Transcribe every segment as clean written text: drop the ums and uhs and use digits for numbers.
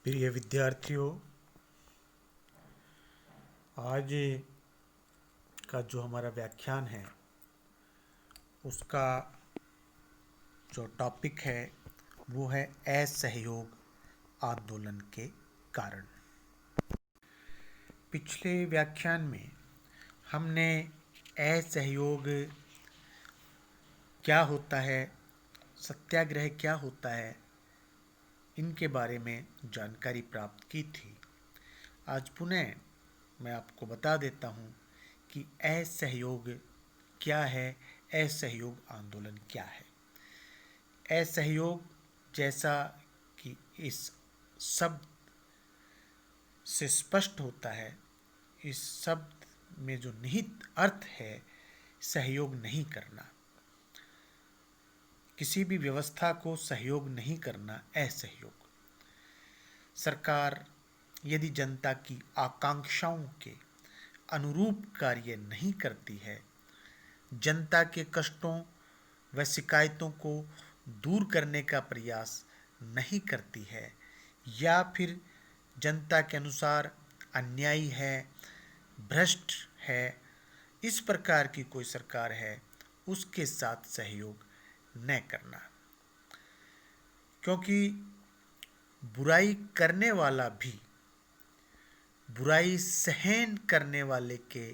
प्रिय विद्यार्थियों, आज का जो हमारा व्याख्यान है उसका जो टॉपिक है वो है असहयोग आंदोलन के कारण। पिछले व्याख्यान में हमने असहयोग क्या होता है, सत्याग्रह क्या होता है, इनके बारे में जानकारी प्राप्त की थी। आज पुनः मैं आपको बता देता हूँ कि असहयोग क्या है, असहयोग आंदोलन क्या है। असहयोग, जैसा कि इस शब्द से स्पष्ट होता है, इस शब्द में जो निहित अर्थ है सहयोग नहीं करना, किसी भी व्यवस्था को सहयोग नहीं करना असहयोग। सरकार यदि जनता की आकांक्षाओं के अनुरूप कार्य नहीं करती है, जनता के कष्टों व शिकायतों को दूर करने का प्रयास नहीं करती है, या फिर जनता के अनुसार अन्यायी है, भ्रष्ट है, इस प्रकार की कोई सरकार है, उसके साथ सहयोग न करना। क्योंकि बुराई करने वाला भी बुराई सहन करने वाले के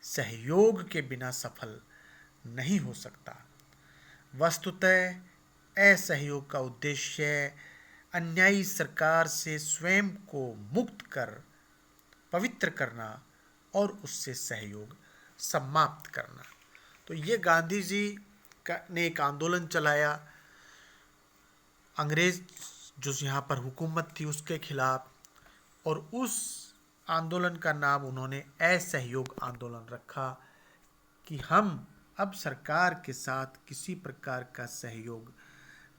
सहयोग के बिना सफल नहीं हो सकता। वस्तुतः असहयोग का उद्देश्य अन्यायी सरकार से स्वयं को मुक्त कर पवित्र करना और उससे सहयोग समाप्त करना। तो ये गांधी जी ने एक आंदोलन चलाया, अंग्रेज जो यहाँ पर हुकूमत थी उसके खिलाफ, और उस आंदोलन का नाम उन्होंने असहयोग आंदोलन रखा कि हम अब सरकार के साथ किसी प्रकार का सहयोग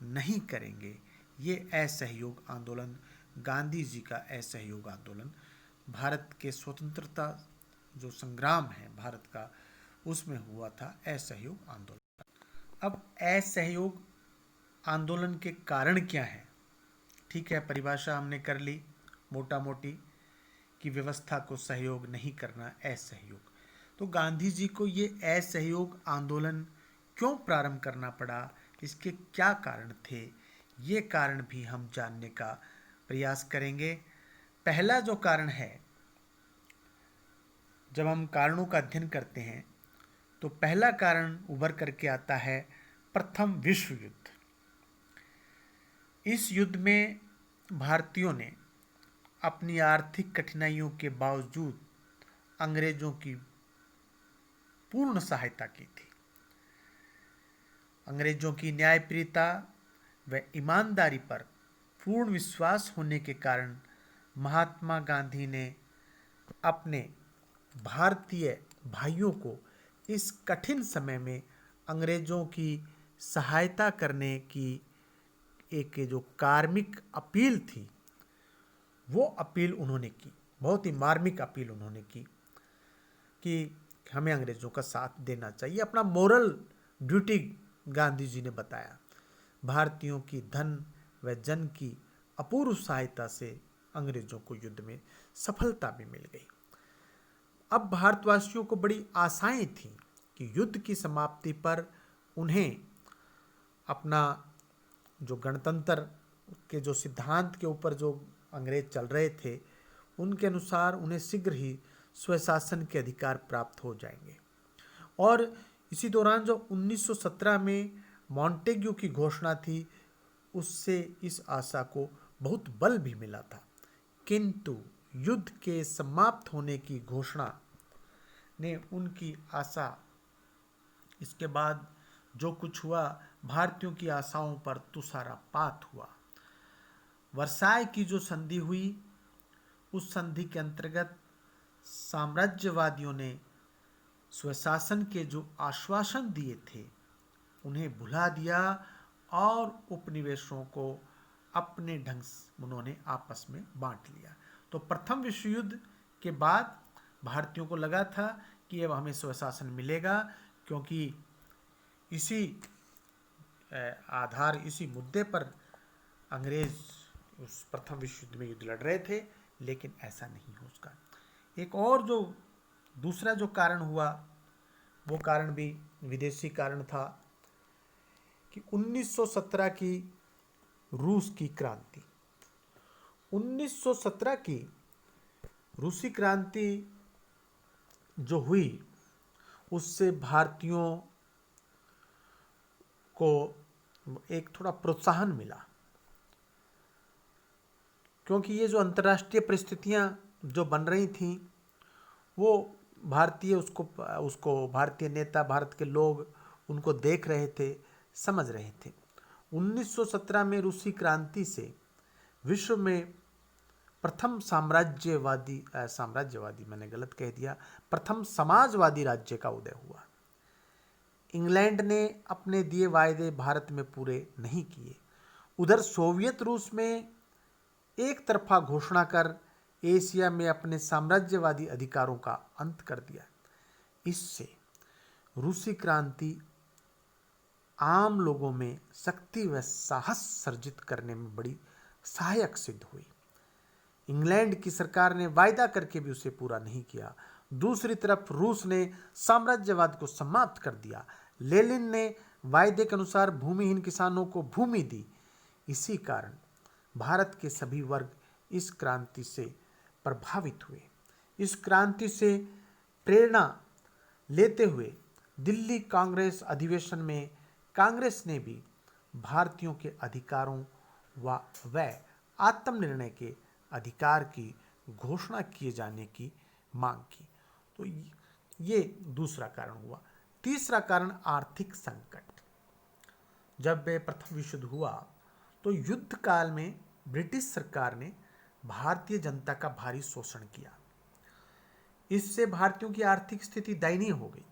नहीं करेंगे। ये असहयोग आंदोलन, गांधी जी का असहयोग आंदोलन, भारत के स्वतंत्रता जो संग्राम है भारत का, उसमें हुआ था असहयोग आंदोलन। अब असहयोग आंदोलन के कारण क्या है? ठीक है, परिभाषा हमने कर ली मोटा मोटी कि व्यवस्था को सहयोग नहीं करना असहयोग। तो गांधी जी को ये असहयोग आंदोलन क्यों प्रारंभ करना पड़ा, इसके क्या कारण थे, ये कारण भी हम जानने का प्रयास करेंगे। पहला जो कारण है, जब हम कारणों का अध्ययन करते हैं तो पहला कारण उभर करके आता है प्रथम विश्व युद्ध। इस युद्ध में भारतीयों ने अपनी आर्थिक कठिनाइयों के बावजूद अंग्रेजों की पूर्ण सहायता की थी। अंग्रेजों की न्यायप्रियता व ईमानदारी पर पूर्ण विश्वास होने के कारण महात्मा गांधी ने अपने भारतीय भाइयों को इस कठिन समय में अंग्रेजों की सहायता करने की एक जो कार्मिक अपील थी, वो अपील उन्होंने की, बहुत ही मार्मिक अपील उन्होंने की कि हमें अंग्रेजों का साथ देना चाहिए। अपना मोरल ड्यूटी गांधी जी ने बताया। भारतीयों की धन व जन की अपूर्व सहायता से अंग्रेजों को युद्ध में सफलता भी मिल गई। अब भारतवासियों को बड़ी आशाएं थी कि युद्ध की समाप्ति पर उन्हें अपना जो गणतंत्र के जो सिद्धांत के ऊपर जो अंग्रेज चल रहे थे, उनके अनुसार उन्हें शीघ्र ही स्वशासन के अधिकार प्राप्त हो जाएंगे। और इसी दौरान जो 1917 में मॉन्टेग्यू की घोषणा थी, उससे इस आशा को बहुत बल भी मिला था। किंतु युद्ध के समाप्त होने की घोषणा ने उनकी आशा, इसके बाद जो कुछ हुआ, भारतीयों की आशाओं पर तुषारपात हुआ। वर्साय की जो संधि हुई, उस संधि के अंतर्गत साम्राज्यवादियों ने स्वशासन के जो आश्वासन दिए थे उन्हें भुला दिया और उपनिवेशों को अपने ढंग से उन्होंने आपस में बांट लिया। तो प्रथम विश्व युद्ध के बाद भारतीयों को लगा था कि अब हमें स्वशासन मिलेगा, क्योंकि इसी आधार, इसी मुद्दे पर अंग्रेज उस प्रथम विश्व युद्ध में युद्ध लड़ रहे थे, लेकिन ऐसा नहीं हो उसका। एक और जो दूसरा जो कारण हुआ, वो कारण भी विदेशी कारण था कि 1917 की रूस की क्रांति। 1917 की रूसी क्रांति जो हुई, उससे भारतीयों को एक थोड़ा प्रोत्साहन मिला, क्योंकि ये जो अंतर्राष्ट्रीय परिस्थितियां जो बन रही थीं, वो भारतीय उसको भारतीय नेता, भारत के लोग उनको देख रहे थे, समझ रहे थे। 1917 में रूसी क्रांति से विश्व में प्रथम साम्राज्यवादी मैंने गलत कह दिया, प्रथम समाजवादी राज्य का उदय हुआ। इंग्लैंड ने अपने दिए वायदे भारत में पूरे नहीं किए। उधर सोवियत रूस में एक तरफा घोषणा कर एशिया में अपने साम्राज्यवादी अधिकारों का अंत कर दिया। इससे रूसी क्रांति आम लोगों में शक्ति व साहस सर्जित करने में बड़ी सहायक सिद्ध हुई। इंग्लैंड की सरकार ने वायदा करके भी उसे पूरा नहीं किया। दूसरी तरफ रूस ने साम्राज्यवाद को समाप्त कर दिया। लेनिन ने वायदे के अनुसार भूमिहीन किसानों को भूमि दी। इसी कारण भारत के सभी वर्ग इस क्रांति से प्रभावित हुए। इस क्रांति से प्रेरणा लेते हुए दिल्ली कांग्रेस अधिवेशन में कांग्रेस ने भी भारतीयों के अधिकारों व आत्मनिर्णय के अधिकार की घोषणा किए जाने की मांग की। तो ये दूसरा कारण हुआ। तीसरा कारण आर्थिक संकट। जब प्रथम विश्व युद्ध हुआ तो युद्ध काल में ब्रिटिश सरकार ने भारतीय जनता का भारी शोषण किया। इससे भारतीयों की आर्थिक स्थिति दयनीय हो गई।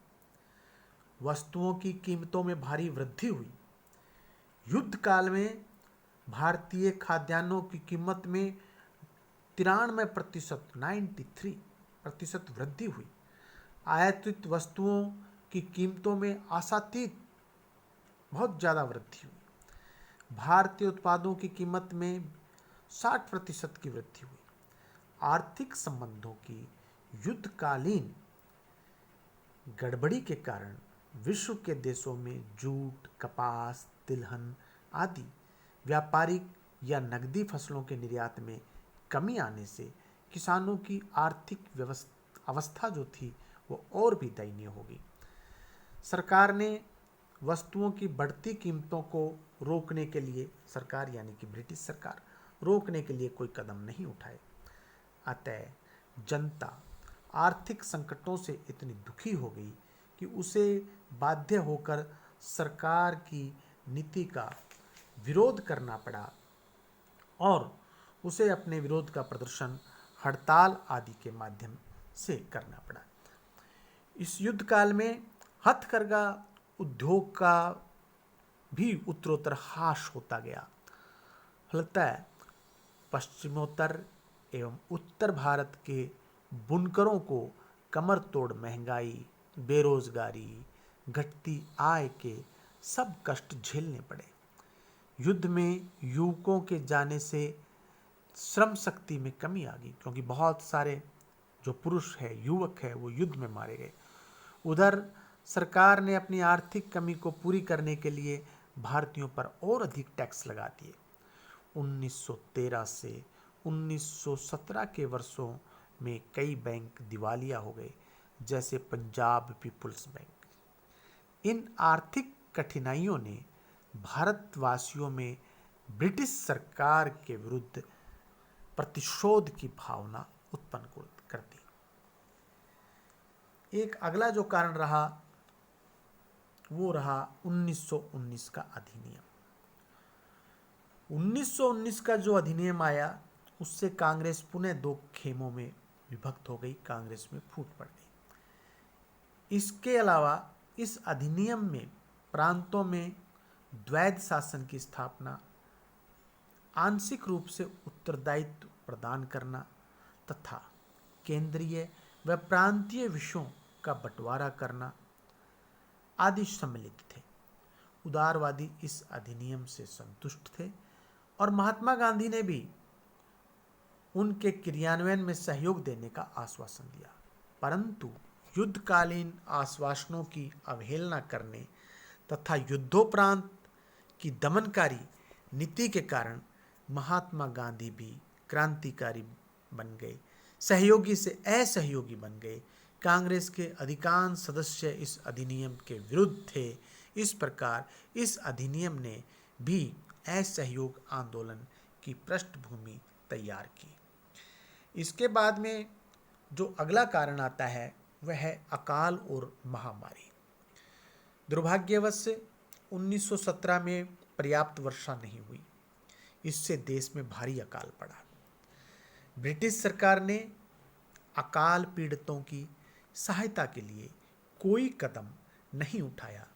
वस्तुओं की कीमतों में भारी वृद्धि हुई। युद्ध काल में भारतीय खाद्यान्नों की कीमत में 93% वृद्धि हुई। आयातित वस्तुओं की कीमतों में आशातीत बहुत ज़्यादा वृद्धि हुई। भारतीय उत्पादों की कीमत में 60% की वृद्धि हुई। आर्थिक संबंधों की युद्धकालीन गड़बड़ी के कारण विश्व के देशों में जूट, कपास, तिलहन आदि व्यापारिक या नकदी फसलों के निर्यात में कमी आने से किसानों की आर्थिक अवस्था जो थी वो और भी दयनीय हो गई। सरकार ने वस्तुओं की बढ़ती कीमतों को रोकने के लिए, सरकार यानी कि ब्रिटिश सरकार, रोकने के लिए कोई कदम नहीं उठाए। अतः जनता आर्थिक संकटों से इतनी दुखी हो गई कि उसे बाध्य होकर सरकार की नीति का विरोध करना पड़ा और उसे अपने विरोध का प्रदर्शन हड़ताल आदि के माध्यम से करना पड़ा। इस युद्ध काल में हथकरघा उद्योग का भी उत्तरोत्तर ह्रास होता गया। फलतः पश्चिमोत्तर एवं उत्तर भारत के बुनकरों को कमर तोड़ महंगाई, बेरोजगारी, घटती आय के सब कष्ट झेलने पड़े। युद्ध में युवकों के जाने से श्रम शक्ति में कमी आ गई, क्योंकि बहुत सारे जो पुरुष है, युवक है, वो युद्ध में मारे गए। उधर सरकार ने अपनी आर्थिक कमी को पूरी करने के लिए भारतीयों पर और अधिक टैक्स लगा दिए। 1913 से 1917 के वर्षों में कई बैंक दिवालिया हो गए, जैसे पंजाब पीपुल्स बैंक। इन आर्थिक कठिनाइयों ने भारतवासियों में ब्रिटिश सरकार के विरुद्ध प्रतिशोध की भावना उत्पन्न कर दी। एक अगला जो कारण रहा वो रहा 1919 का अधिनियम। 1919 का जो अधिनियम आया उससे कांग्रेस पुनः दो खेमों में विभक्त हो गई, कांग्रेस में फूट पड़ गई। इसके अलावा इस अधिनियम में प्रांतों में द्वैध शासन की स्थापना, आंशिक रूप से उत्तरदायित्व प्रदान करना तथा केंद्रीय व प्रांतीय विषयों का बंटवारा करना आदि सम्मिलित थे। उदारवादी इस अधिनियम से संतुष्ट थे और महात्मा गांधी ने भी उनके क्रियान्वयन में सहयोग देने का आश्वासन दिया, परंतु युद्धकालीन आश्वासनों की अवहेलना करने तथा युद्धोपरांत की दमनकारी नीति के कारण महात्मा गांधी भी क्रांतिकारी बन गए, सहयोगी से असहयोगी बन गए। कांग्रेस के अधिकांश सदस्य इस अधिनियम के विरुद्ध थे। इस प्रकार इस अधिनियम ने भी असहयोग आंदोलन की पृष्ठभूमि तैयार की। इसके बाद में जो अगला कारण आता है वह है अकाल और महामारी। दुर्भाग्यवश 1917 में पर्याप्त वर्षा नहीं हुई, इससे देश में भारी अकाल पड़ा। ब्रिटिश सरकार ने अकाल पीड़ितों की सहायता के लिए कोई कदम नहीं उठाया।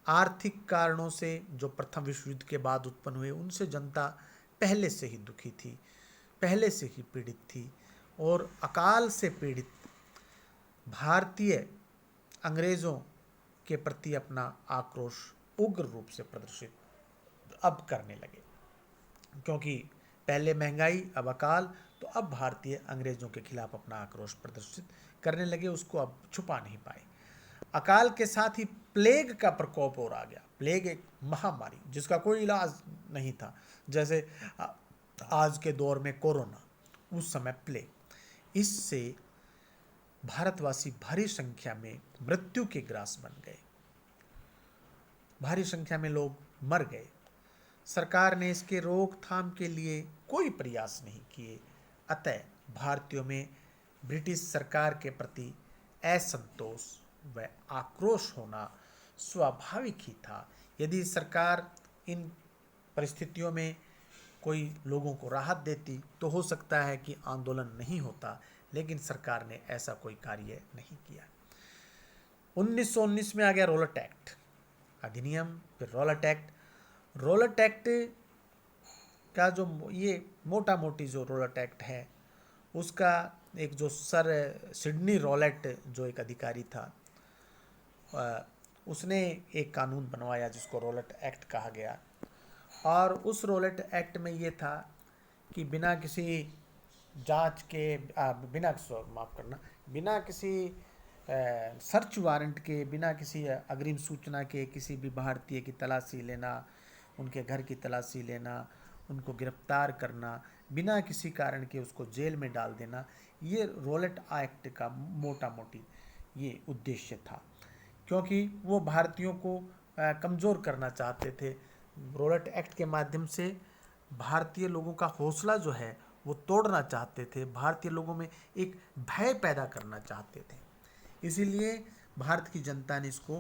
आर्थिक कारणों से जो प्रथम विश्व युद्ध के बाद उत्पन्न हुए, उनसे जनता पहले से ही दुखी थी, पहले से ही पीड़ित थी, और अकाल से पीड़ित भारतीय अंग्रेज़ों के प्रति अपना आक्रोश उग्र रूप से प्रदर्शित अब करने लगे, क्योंकि पहले महंगाई, अब अकाल, तो अब भारतीय अंग्रेज़ों के खिलाफ अपना आक्रोश प्रदर्शित करने लगे, उसको अब छुपा नहीं पाए। अकाल के साथ ही प्लेग का प्रकोप और आ गया। प्लेग एक महामारी जिसका कोई इलाज नहीं था, जैसे आज के दौर में कोरोना, उस समय प्लेग। इससे भारतवासी भारी संख्या में मृत्यु के ग्रास बन गए, भारी संख्या में लोग मर गए। सरकार ने इसके रोकथाम के लिए कोई प्रयास नहीं किए, अतः भारतीयों में ब्रिटिश सरकार के प्रति असंतोष व आक्रोश होना स्वाभाविक ही था। यदि सरकार इन परिस्थितियों में कोई लोगों को राहत देती तो हो सकता है कि आंदोलन नहीं होता, लेकिन सरकार ने ऐसा कोई कार्य नहीं किया। 1919 में आ गया रॉलेट एक्ट अधिनियम, फिर रॉलेट एक्ट। रॉलेट एक्ट का जो ये मोटा मोटी जो रॉलेट एक्ट है, उसका एक जो सर सिडनी रॉलेट जो एक अधिकारी था, उसने एक कानून बनवाया जिसको रॉलेट एक्ट कहा गया। और उस रॉलेट एक्ट में ये था कि बिना किसी जांच के, बिना किसी सर्च वारंट के, बिना किसी अग्रिम सूचना के किसी भी भारतीय की तलाशी लेना, उनके घर की तलाशी लेना, उनको गिरफ्तार करना, बिना किसी कारण के उसको जेल में डाल देना, ये रॉलेट एक्ट का मोटा मोटी ये उद्देश्य था, क्योंकि वो भारतीयों को कमज़ोर करना चाहते थे। रॉलेट एक्ट के माध्यम से भारतीय लोगों का हौसला जो है वो तोड़ना चाहते थे, भारतीय लोगों में एक भय पैदा करना चाहते थे। इसीलिए भारत की जनता ने इसको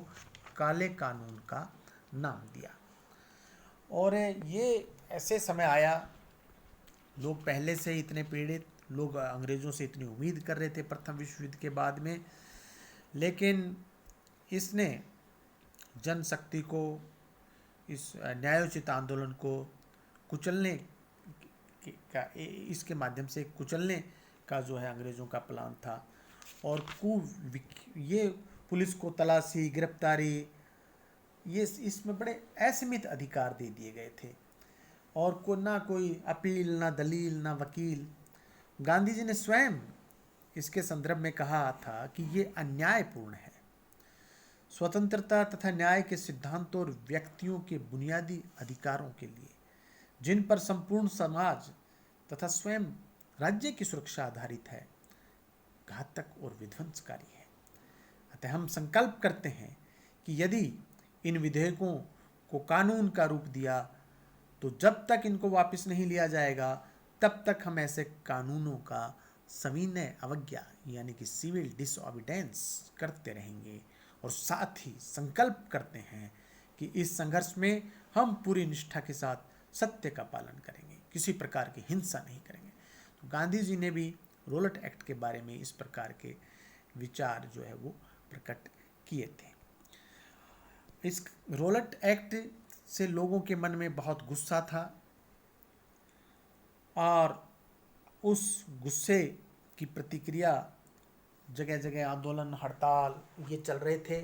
काले कानून का नाम दिया। और ये ऐसे समय आया, लोग पहले से इतने पीड़ित, लोग अंग्रेज़ों से इतनी उम्मीद कर रहे थे प्रथम विश्व युद्ध के बाद में, लेकिन इसने जनशक्ति को, इस न्यायोचित आंदोलन को कुचलने का, इसके माध्यम से कुचलने का जो है अंग्रेज़ों का प्लान था। और ये पुलिस को तलाशी, गिरफ्तारी, ये इसमें बड़े असीमित अधिकार दे दिए गए थे, और ना कोई अपील, ना दलील, ना वकील। गांधी जी ने स्वयं इसके संदर्भ में कहा था कि ये अन्यायपूर्ण है। स्वतंत्रता तथा न्याय के सिद्धांतों और व्यक्तियों के बुनियादी अधिकारों के लिए, जिन पर संपूर्ण समाज तथा स्वयं राज्य की सुरक्षा आधारित है, घातक और विध्वंसकारी है। अतः हम संकल्प करते हैं कि यदि इन विधेयकों को कानून का रूप दिया तो जब तक इनको वापस नहीं लिया जाएगा तब तक हम ऐसे कानूनों का सविनय अवज्ञा यानी कि सिविल डिसओबीडेंस करते रहेंगे। और साथ ही संकल्प करते हैं कि इस संघर्ष में हम पूरी निष्ठा के साथ सत्य का पालन करेंगे, किसी प्रकार की हिंसा नहीं करेंगे। तो गांधी जी ने भी रॉलेट एक्ट के बारे में इस प्रकार के विचार जो है वो प्रकट किए थे। इस रॉलेट एक्ट से लोगों के मन में बहुत गुस्सा था, और उस गुस्से की प्रतिक्रिया जगह जगह आंदोलन, हड़ताल ये चल रहे थे।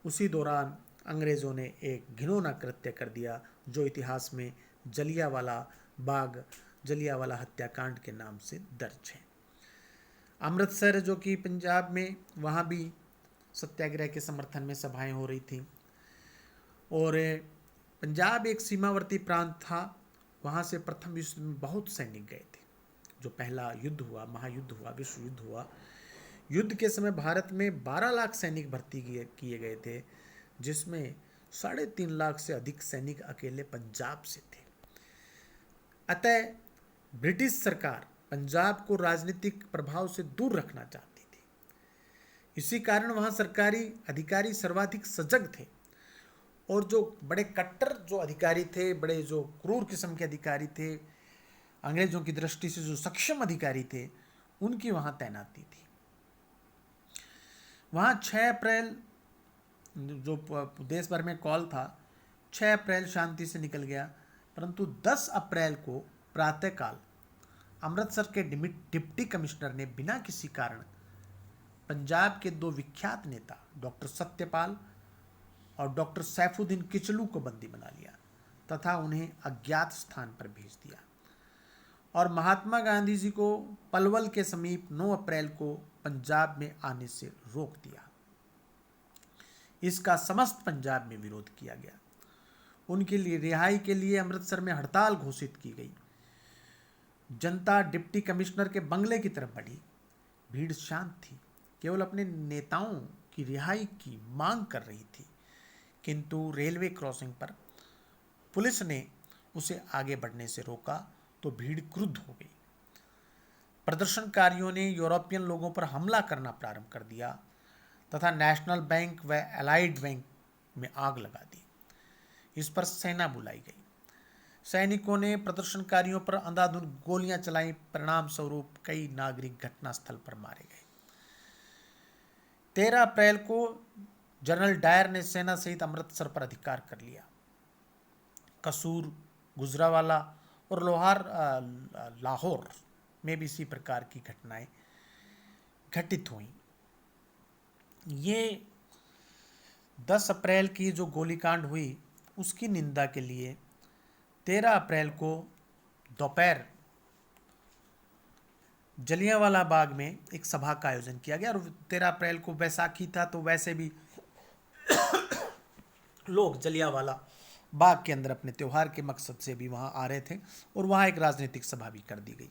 उसी दौरान अंग्रेज़ों ने एक घिनौना कृत्य कर दिया, जो इतिहास में जलियांवाला बाग, जलियांवाला हत्याकांड के नाम से दर्ज है। अमृतसर जो कि पंजाब में, वहाँ भी सत्याग्रह के समर्थन में सभाएं हो रही थी। और पंजाब एक सीमावर्ती प्रांत था, वहाँ से प्रथम विश्व में बहुत सैनिक गए थे। जो पहला युद्ध हुआ, महायुद्ध हुआ, विश्व युद्ध हुआ, युद्ध के समय भारत में 12 लाख सैनिक भर्ती किए गए थे, जिसमें 3.5 लाख से अधिक सैनिक अकेले पंजाब से थे। अतः ब्रिटिश सरकार पंजाब को राजनीतिक प्रभाव से दूर रखना चाहती थी। इसी कारण वहाँ सरकारी अधिकारी सर्वाधिक सजग थे, और जो बड़े कट्टर जो अधिकारी थे, बड़े जो क्रूर किस्म के अधिकारी थे, अंग्रेजों की दृष्टि से जो सक्षम अधिकारी थे, उनकी वहाँ तैनाती थी। वहाँ 6 अप्रैल जो देश भर में कॉल था, 6 अप्रैल शांति से निकल गया, परंतु 10 अप्रैल को प्रातःकाल अमृतसर के डिप्टी कमिश्नर ने बिना किसी कारण पंजाब के 2 विख्यात नेता डॉक्टर सत्यपाल और डॉक्टर सैफुद्दीन किचलू को बंदी बना लिया तथा उन्हें अज्ञात स्थान पर भेज दिया, और महात्मा गांधी जी को पलवल के समीप 9 अप्रैल को पंजाब में आने से रोक दिया। इसका समस्त पंजाब में विरोध किया गया। उनके लिए रिहाई के लिए अमृतसर में हड़ताल घोषित की गई। जनता डिप्टी कमिश्नर के बंगले की तरफ बढ़ी। भीड़ शांत थी, केवल अपने नेताओं की रिहाई की मांग कर रही थी, किंतु रेलवे क्रॉसिंग पर पुलिस ने उसे आगे बढ़ने से रोका तो भीड़ क्रुद्ध हो गई। प्रदर्शनकारियों ने यूरोपियन लोगों पर हमला करना प्रारंभ कर दिया तथा नेशनल बैंक व एलाइड बैंक में आग लगा दी। इस पर सेना बुलाई गई। सैनिकों ने प्रदर्शनकारियों पर अंधाधुंध गोलियां चलाई। परिणाम स्वरूप कई नागरिक घटनास्थल पर मारे गए। 13 अप्रैल को जनरल डायर ने सेना सहित अमृतसर पर अधिकार कर लिया। कसूर, गुजरावाला और लाहौर में भी इसी प्रकार की घटनाएं घटित हुई। ये 10 अप्रैल की जो गोलीकांड हुई, उसकी निंदा के लिए 13 अप्रैल को दोपहर जलियांवाला बाग में एक सभा का आयोजन किया गया। और 13 अप्रैल को बैसाखी था, तो वैसे भी लोग जलियांवाला बाग के अंदर अपने त्योहार के मकसद से भी वहां आ रहे थे, और वहां एक राजनीतिक सभा भी कर दी गई।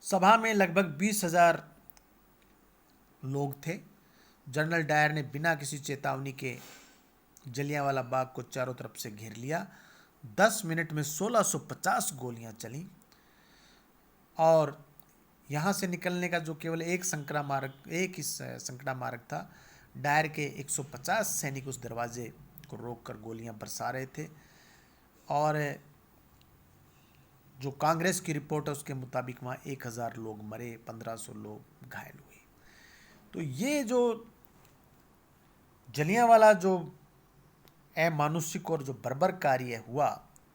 सभा में लगभग 20,000 लोग थे। जनरल डायर ने बिना किसी चेतावनी के जलियांवाला बाग को चारों तरफ से घेर लिया। 10 मिनट में 1650 गोलियां चली, और यहाँ से निकलने का जो केवल एक ही संकरा मार्ग था। डायर के 150 सैनिक उस दरवाजे को रोककर गोलियां बरसा रहे थे, और जो कांग्रेस की रिपोर्ट है उसके मुताबिक वहाँ 1000 लोग मरे, 1500 लोग घायल हुए। तो ये जो जलियांवाला जो अमानुषिक और जो बर्बर कार्य हुआ,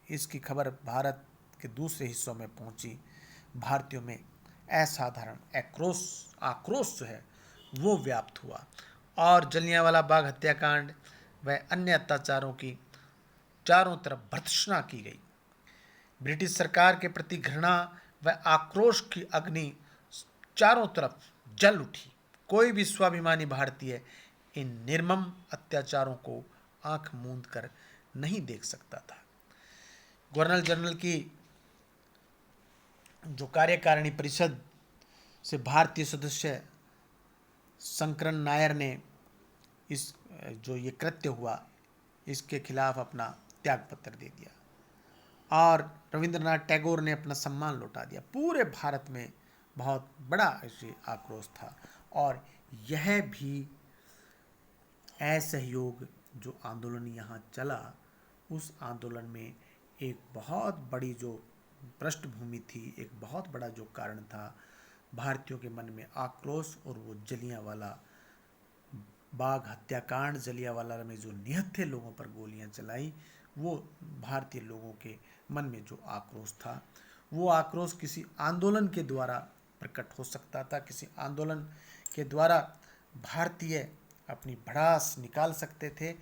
इसकी खबर भारत के दूसरे हिस्सों में पहुंची। भारतीयों में असाधारण आक्रोश जो है वो व्याप्त हुआ, और जलियांवाला बाग हत्याकांड व अन्य अत्याचारों की चारों तरफ भर्त्सना की गई। ब्रिटिश सरकार के प्रति घृणा व आक्रोश की अग्नि चारों तरफ जल उठी। कोई भी स्वाभिमानी भारतीय इन निर्मम अत्याचारों को आंख मूंद कर नहीं देख सकता था। गवर्नर जनरल की जो कार्यकारिणी परिषद से भारतीय सदस्य शंकरन नायर ने इस जो ये कृत्य हुआ, इसके खिलाफ अपना त्यागपत्र दे दिया, और रविंद्रनाथ टैगोर ने अपना सम्मान लौटा दिया। पूरे भारत में बहुत बड़ा ऐसे आक्रोश था, और यह भी असहयोग जो आंदोलन यहाँ चला, उस आंदोलन में एक बहुत बड़ी जो पृष्ठभूमि थी, एक बहुत बड़ा जो कारण था भारतीयों के मन में आक्रोश, और वो जलियांवाला बाग हत्याकांड, जलियांवाला में जो निहत्थे लोगों पर गोलियां चलाई, वो भारतीय लोगों के मन में जो आक्रोश था, वो आक्रोश किसी आंदोलन के द्वारा प्रकट हो सकता था। किसी आंदोलन के द्वारा भारतीय अपनी भड़ास निकाल सकते थे,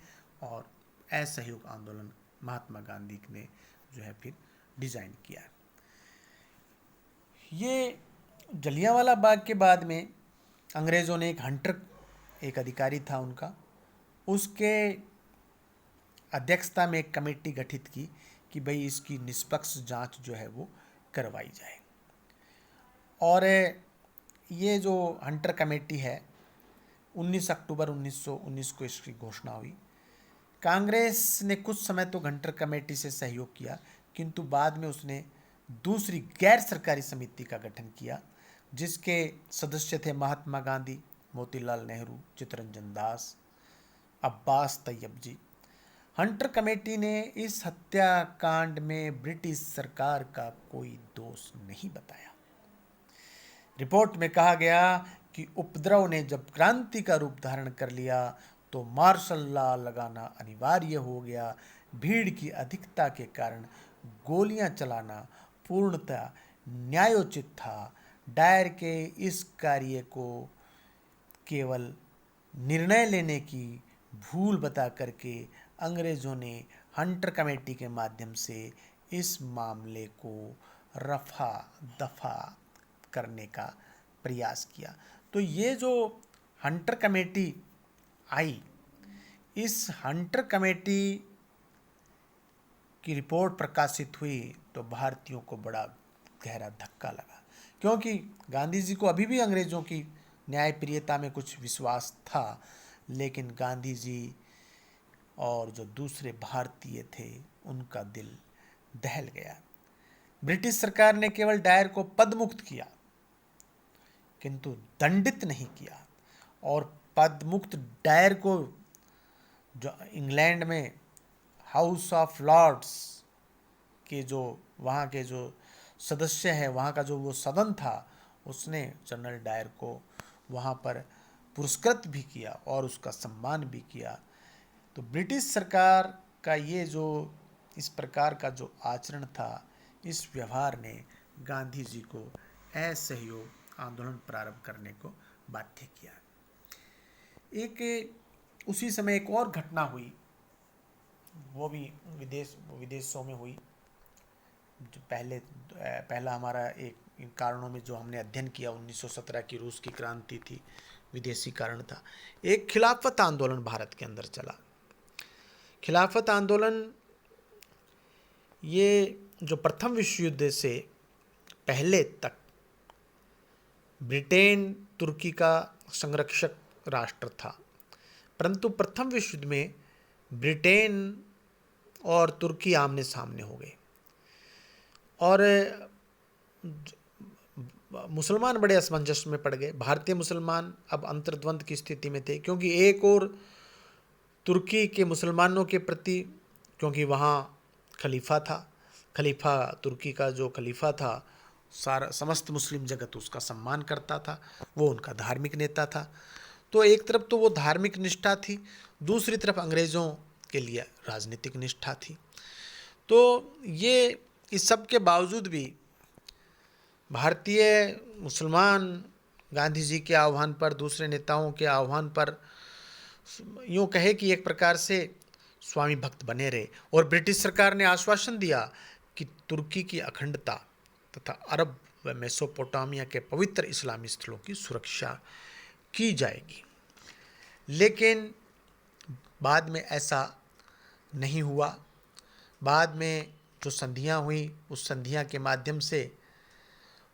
और असहयोग आंदोलन महात्मा गांधी ने जो है फिर डिज़ाइन किया। ये जलियांवाला बाग के बाद में अंग्रेज़ों ने एक अधिकारी था उनका, उसके अध्यक्षता में एक कमेटी गठित की कि भाई इसकी निष्पक्ष जांच जो है वो करवाई जाए। और ये जो हंटर कमेटी है 19 अक्टूबर 1919 को इसकी घोषणा हुई। कांग्रेस ने कुछ समय तो हंटर कमेटी से सहयोग किया, किंतु बाद में उसने दूसरी गैर सरकारी समिति का गठन किया जिसके सदस्य थे महात्मा गांधी, मोतीलाल नेहरू, चित्तरंजन दास, अब्बास तैयब जी। हंटर कमेटी ने इस हत्याकांड में ब्रिटिश सरकार का कोई दोष नहीं बताया। रिपोर्ट में कहा गया कि उपद्रव ने जब क्रांति का रूप धारण कर लिया तो मार्शल लॉ लगाना अनिवार्य हो गया। भीड़ की अधिकता के कारण गोलियां चलाना पूर्णतः न्यायोचित था। डायर के इस कार्य को केवल निर्णय लेने की भूल बता करके अंग्रेज़ों ने हंटर कमेटी के माध्यम से इस मामले को रफा दफा करने का प्रयास किया। तो ये जो हंटर कमेटी आई, इस हंटर कमेटी की रिपोर्ट प्रकाशित हुई तो भारतीयों को बड़ा गहरा धक्का लगा, क्योंकि गांधी जी को अभी भी अंग्रेज़ों की न्यायप्रियता में कुछ विश्वास था, लेकिन गांधी जी और जो दूसरे भारतीय थे उनका दिल दहल गया। ब्रिटिश सरकार ने केवल डायर को पदमुक्त किया किंतु दंडित नहीं किया, और पदमुक्त डायर को जो इंग्लैंड में हाउस ऑफ लॉर्ड्स के जो वहाँ के जो सदस्य हैं, वहाँ का जो वो सदन था, उसने जनरल डायर को वहाँ पर पुरस्कृत भी किया और उसका सम्मान भी किया। तो ब्रिटिश सरकार का ये जो इस प्रकार का जो आचरण था, इस व्यवहार ने गांधी जी को असहयोग आंदोलन प्रारंभ करने को बाध्य किया। उसी समय एक और घटना हुई, वो भी विदेशों में हुई। जो पहला हमारा एक इन कारणों में जो हमने अध्ययन किया 1917 की रूस की क्रांति थी, विदेशी कारण था। एक खिलाफत आंदोलन भारत के अंदर चला। खिलाफत आंदोलन ये जो प्रथम विश्व युद्ध से पहले तक ब्रिटेन तुर्की का संरक्षक राष्ट्र था, परंतु प्रथम विश्व युद्ध में ब्रिटेन और तुर्की आमने सामने हो गए और मुसलमान बड़े असमंजस में पड़ गए। भारतीय मुसलमान अब अंतर्द्वंद की स्थिति में थे, क्योंकि एक और तुर्की के मुसलमानों के प्रति, क्योंकि वहाँ खलीफा था, खलीफा तुर्की का जो खलीफा था सारा समस्त मुस्लिम जगत उसका सम्मान करता था, वो उनका धार्मिक नेता था। तो एक तरफ तो वो धार्मिक निष्ठा थी, दूसरी तरफ अंग्रेज़ों के लिए राजनीतिक निष्ठा थी। तो ये इस सब के बावजूद भी भारतीय मुसलमान गांधी जी के आह्वान पर, दूसरे नेताओं के आह्वान पर यूँ कहे कि एक प्रकार से स्वामी भक्त बने रहे, और ब्रिटिश सरकार ने आश्वासन दिया कि तुर्की की अखंडता तथा अरब व मेसोपोटामिया के पवित्र इस्लामी स्थलों की सुरक्षा की जाएगी। लेकिन बाद में ऐसा नहीं हुआ। बाद में जो संधियाँ हुई, उस संधियाँ के माध्यम से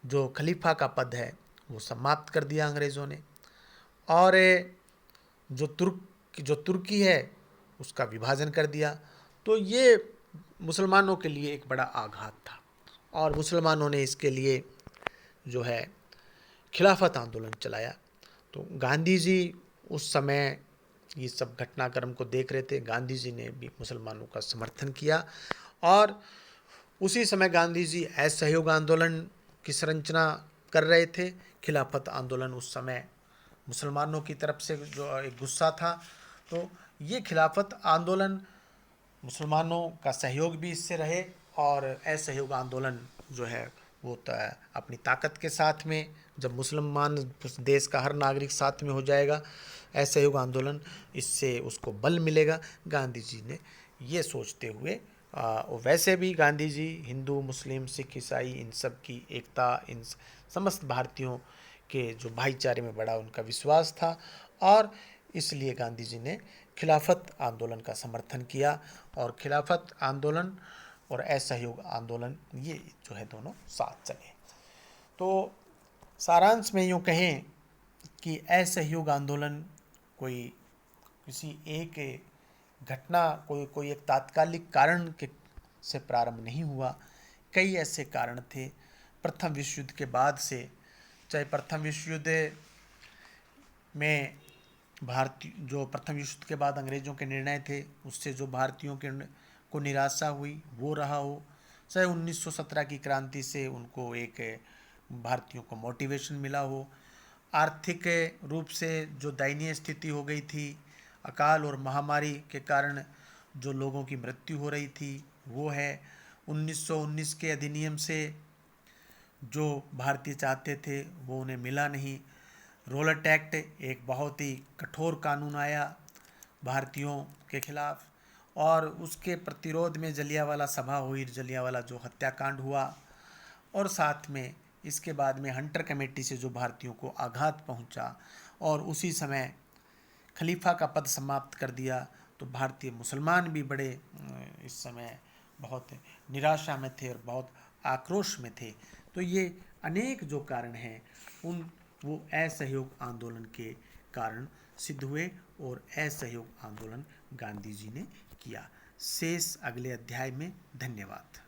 जो खलीफा का पद है वो समाप्त कर दिया अंग्रेज़ों ने, और जो तुर्की है उसका विभाजन कर दिया। तो ये मुसलमानों के लिए एक बड़ा आघात था, और मुसलमानों ने इसके लिए जो है खिलाफत आंदोलन चलाया। तो गांधी जी उस समय ये सब घटनाक्रम को देख रहे थे। गांधी जी ने भी मुसलमानों का समर्थन किया, और उसी समय गांधी जी असहयोग आंदोलन की संरचना कर रहे थे। खिलाफत आंदोलन उस समय मुसलमानों की तरफ से जो एक गुस्सा था, तो ये खिलाफत आंदोलन मुसलमानों का सहयोग भी इससे रहे, और असहयोग आंदोलन जो है वो अपनी ताकत के साथ में, जब मुसलमान देश का हर नागरिक साथ में हो जाएगा असहयोग आंदोलन, इससे उसको बल मिलेगा। गांधी जी ने ये सोचते हुए वैसे भी गांधी जी हिंदू, मुस्लिम, सिख, ईसाई इन सब की एकता, इन समस्त भारतीयों के जो भाईचारे में बड़ा उनका विश्वास था, और इसलिए गांधी जी ने खिलाफत आंदोलन का समर्थन किया। और खिलाफत आंदोलन और असहयोग आंदोलन, ये जो है दोनों साथ चले। तो सारांश में यूँ कहें कि असहयोग आंदोलन कोई किसी एक घटना, कोई एक तात्कालिक कारण के से प्रारंभ नहीं हुआ। कई ऐसे कारण थे प्रथम विश्व युद्ध के बाद से। चाहे प्रथम विश्व युद्ध में भारतीय, जो प्रथम विश्व युद्ध के बाद अंग्रेज़ों के निर्णय थे उससे जो भारतीयों के को निराशा हुई वो रहा हो, चाहे 1917 की क्रांति से उनको एक भारतीयों को मोटिवेशन मिला हो, आर्थिक रूप से जो दयनीय स्थिति हो गई थी, अकाल और महामारी के कारण जो लोगों की मृत्यु हो रही थी वो है, 1919 के अधिनियम से जो भारतीय चाहते थे वो उन्हें मिला नहीं। रोलट एक्ट एक बहुत ही कठोर कानून आया भारतीयों के खिलाफ, और उसके प्रतिरोध में जलियांवाला सभा हुई, जलियांवाला जो हत्याकांड हुआ, और साथ में इसके बाद में हंटर कमेटी से जो भारतीयों को आघात पहुंचा और उसी समय खलीफा का पद समाप्त कर दिया। तो भारतीय मुसलमान भी बड़े इस समय बहुत निराशा में थे और बहुत आक्रोश में थे। तो ये अनेक जो कारण हैं उन वो असहयोग आंदोलन के कारण सिद्ध हुए, और असहयोग आंदोलन गांधी जी ने किया। शेष अगले अध्याय में। धन्यवाद।